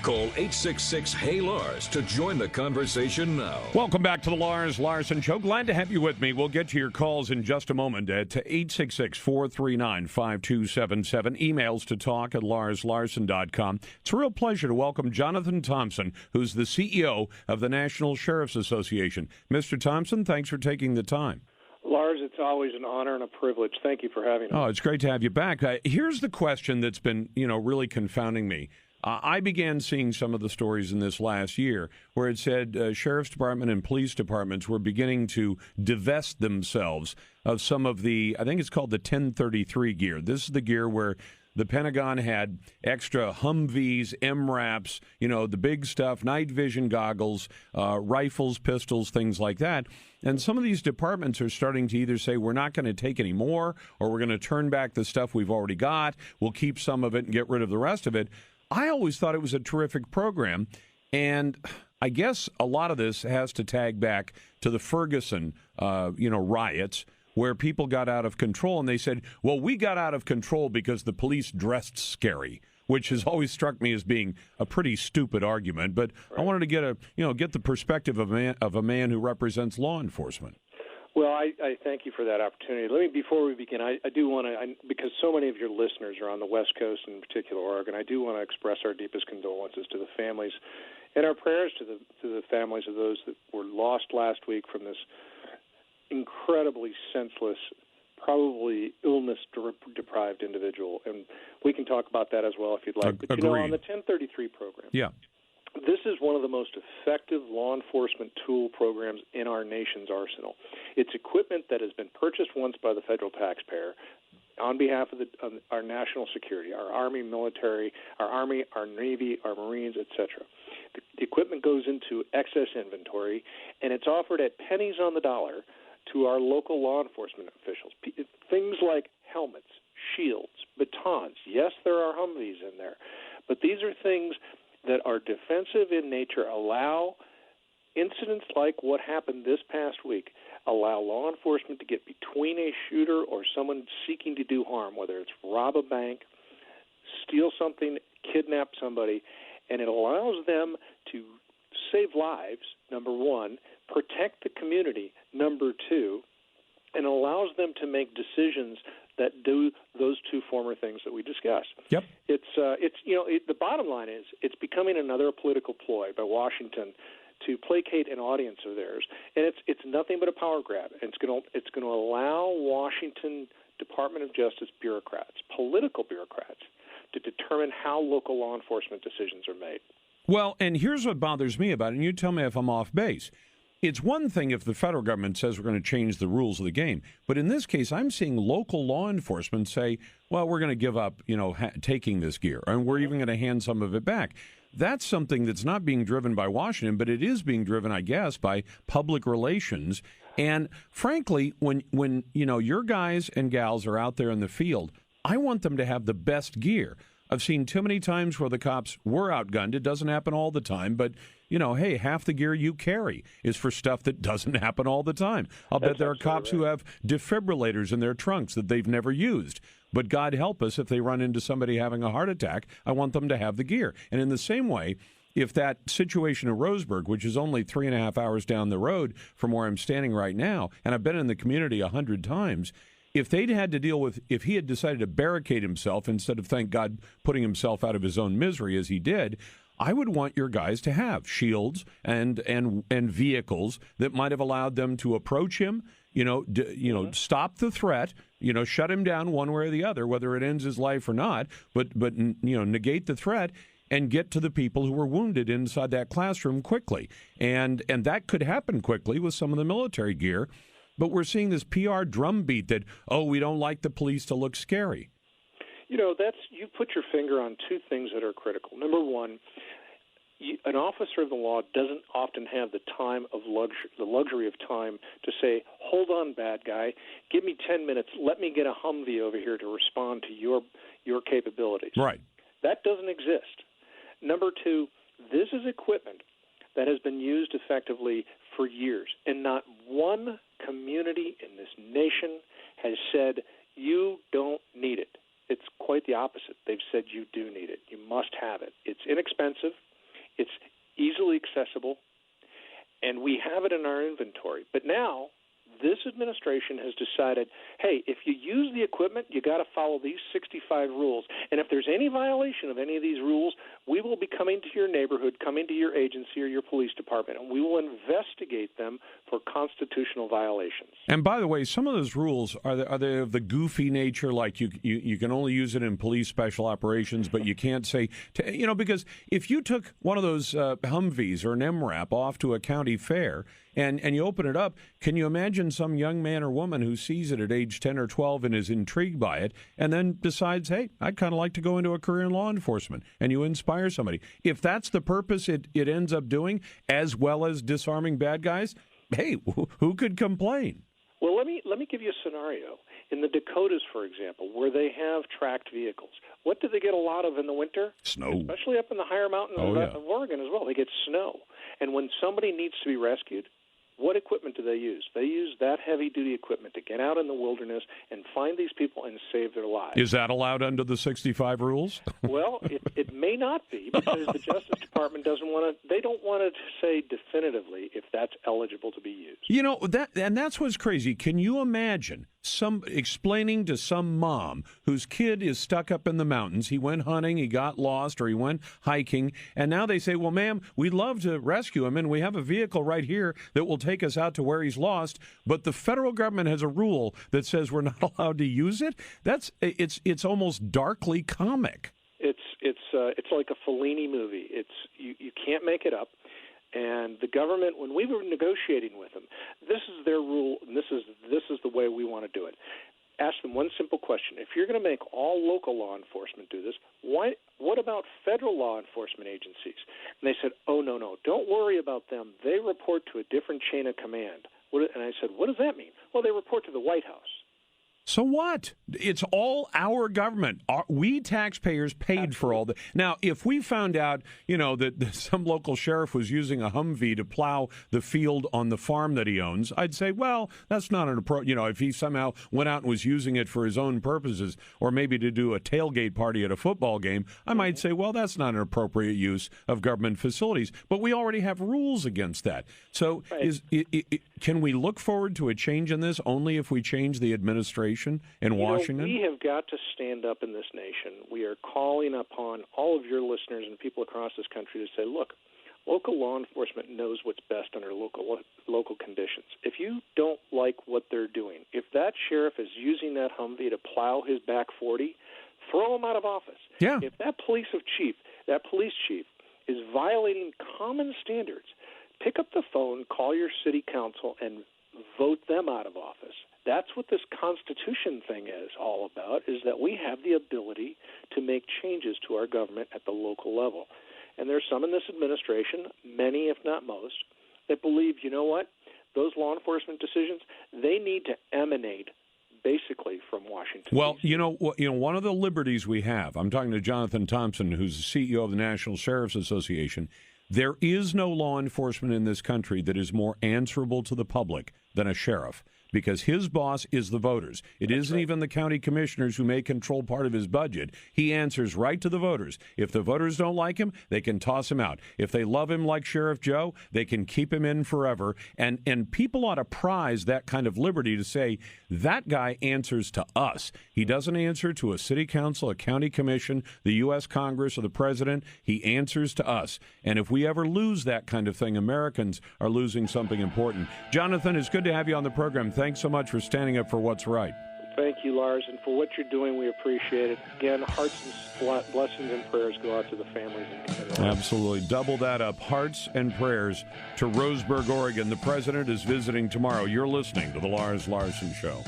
Call 866-HEY-LARS to join the conversation now. Welcome back to the Lars Larson Show. Glad to have you with me. We'll get to your calls in just a moment at 866-439-5277. Emails to talk@larslarson.com. It's a real pleasure to welcome Jonathan Thompson, who's the CEO of the National Sheriff's Association. Mr. Thompson, thanks for taking the time. Lars, it's always an honor and a privilege. Thank you for having me. Oh, it's great to have you back. Here's the question that's been, really confounding me. I began seeing some of the stories in this last year where it said sheriff's department and police departments were beginning to divest themselves of some of the, I think it's called the 1033 gear. This is the gear where the Pentagon had extra Humvees, MRAPs, the big stuff, night vision goggles, rifles, pistols, things like that. And some of these departments are starting to either say, we're not going to take any more, or we're going to turn back the stuff we've already got. We'll keep some of it and get rid of the rest of it. I always thought it was a terrific program, and I guess a lot of this has to tag back to the Ferguson, riots, where people got out of control, and they said, well, we got out of control because the police dressed scary, which has always struck me as being a pretty stupid argument. But right. I wanted to get the perspective of a man who represents law enforcement. Well, I thank you for that opportunity. Before we begin, I do want to, because so many of your listeners are on the West Coast, in particular Oregon, I do want to express our deepest condolences to the families and our prayers to the families of those that were lost last week from this incredibly senseless, probably illness-deprived individual. And we can talk about that as well if you'd like. But, on the 1033 program, yeah. This is one of the most effective law enforcement tool programs in our nation's arsenal. It's equipment that has been purchased once by the federal taxpayer on behalf of our national security, our Army, military, our Navy, our Marines, etc. The equipment goes into excess inventory, and it's offered at pennies on the dollar to our local law enforcement officials. Things like helmets, shields, batons. Yes, there are Humvees in there, but these are things that are defensive in nature, allow incidents like what happened this past week, allow law enforcement to get between a shooter or someone seeking to do harm, whether it's rob a bank, steal something, kidnap somebody, and it allows them to save lives, number one, protect the community, number two, and allows them to make decisions that do those two former things that we discussed. Yep. The bottom line is it's becoming another political ploy by Washington to placate an audience of theirs, and it's nothing but a power grab. And it's going to allow Washington Department of Justice bureaucrats, political bureaucrats, to determine how local law enforcement decisions are made. Well, and here's what bothers me about it, and you tell me if I'm off base. It's one thing if the federal government says we're going to change the rules of the game. But in this case, I'm seeing local law enforcement say, well, we're going to give up, taking this gear, and we're even going to hand some of it back. That's something that's not being driven by Washington, but it is being driven, I guess, by public relations. And frankly, when your guys and gals are out there in the field, I want them to have the best gear. I've seen too many times where the cops were outgunned. It doesn't happen all the time, but, hey, half the gear you carry is for stuff that doesn't happen all the time. I'll bet there are cops who have defibrillators in their trunks that they've never used. But God help us if they run into somebody having a heart attack. I want them to have the gear. And in the same way, if that situation in Roseburg, which is only 3.5 hours down the road from where I'm standing right now, and I've been in the community 100 times, if they'd had to deal with, if he had decided to barricade himself instead of, thank God, putting himself out of his own misery as he did, I would want your guys to have shields and vehicles that might have allowed them to approach him, stop the threat, shut him down one way or the other, whether it ends his life or not, but negate the threat and get to the people who were wounded inside that classroom quickly. And that could happen quickly with some of the military gear. But we're seeing this PR drumbeat that, we don't like the police to look scary. You put your finger on two things that are critical. Number one, an officer of the law doesn't often have the luxury of time to say, hold on, bad guy, give me 10 minutes, let me get a Humvee over here to respond to your capabilities. Right. That doesn't exist. Number two, this is equipment that has been used effectively for years, and not one community in this nation has said, you don't need it. It's quite the opposite. They've said you do need it. You must have it. It's inexpensive. It's easily accessible, and we have it in our inventory. But now this administration has decided, hey, if you use the equipment, you got to follow these 65 rules. And if there's any violation of any of these rules, we will be coming to your neighborhood, coming to your agency or your police department, and we will investigate them for constitutional violations. And by the way, some of those rules, are they of the goofy nature, like you can only use it in police special operations, but you can't say, because if you took one of those Humvees or an MRAP off to a county fair, and you open it up, can you imagine some young man or woman who sees it at age 10 or 12 and is intrigued by it and then decides, hey, I'd kind of like to go into a career in law enforcement, and you inspire somebody. If that's the purpose it ends up doing, as well as disarming bad guys, hey, who could complain? Well, let me give you a scenario. In the Dakotas, for example, where they have tracked vehicles, what do they get a lot of in the winter? Snow. Especially up in the higher mountains of Oregon as well. They get snow. And when somebody needs to be rescued, what equipment do they use? They use that heavy-duty equipment to get out in the wilderness and find these people and save their lives. Is that allowed under the 65 rules? Well, it may not be, because the Justice Department doesn't want to. They don't want to say definitively if that's eligible to be used. That's what's crazy. Can you imagine explaining to some mom whose kid is stuck up in the mountains? He went hunting, he got lost, or he went hiking, and now they say, well, ma'am, we'd love to rescue him, and we have a vehicle right here that will take us out to where he's lost, but the federal government has a rule that says we're not allowed to use it. It's almost darkly comic. It's like a Fellini movie. You can't make it up. And the government, when we were negotiating with them, this is their rule, and this is the way we want to do it. Ask them one simple question: if you're going to make all local law enforcement do this, what about federal law enforcement agencies? And they said, oh, no, don't worry about them. They report to a different chain of command. And I said, what does that mean? Well, they report to the White House. So what? It's all our government. We taxpayers paid for all that. Now, if we found out, that some local sheriff was using a Humvee to plow the field on the farm that he owns, I'd say, well, that's not an approach. If he somehow went out and was using it for his own purposes, or maybe to do a tailgate party at a football game, I might say, well, that's not an appropriate use of government facilities. But we already have rules against that. So can we look forward to a change in this only if we change the administration in Washington? We have got to stand up in this nation. We are calling upon all of your listeners and people across this country to say, look, local law enforcement knows what's best under local conditions. If you don't like what they're doing, if that sheriff is using that Humvee to plow his back 40, throw him out of office. Yeah. If that police chief is violating common standards, pick up the phone, call your city council, and vote them out of office. That's what this Constitution thing is all about, is that we have the ability to make changes to our government at the local level. And there's some in this administration, many if not most, that believe, you know what, those law enforcement decisions, they need to emanate basically from Washington. Well, one of the liberties we have, I'm talking to Jonathan Thompson, who's the CEO of the National Sheriff's Association. There is no law enforcement in this country that is more answerable to the public than a sheriff, because his boss is the voters. It isn't even the county commissioners who may control part of his budget. He answers right to the voters. If the voters don't like him, they can toss him out. If they love him like Sheriff Joe, they can keep him in forever. And people ought to prize that kind of liberty to say, that guy answers to us. He doesn't answer to a city council, a county commission, the U.S. Congress, or the president. He answers to us. And if we ever lose that kind of thing, Americans are losing something important. Jonathan, it's good to have you on the program. Thanks so much for standing up for what's right. Thank you, Lars, and for what you're doing, we appreciate it. Again, hearts and blessings and prayers go out to the families. Absolutely. Double that up. Hearts and prayers to Roseburg, Oregon. The president is visiting tomorrow. You're listening to The Lars Larson Show.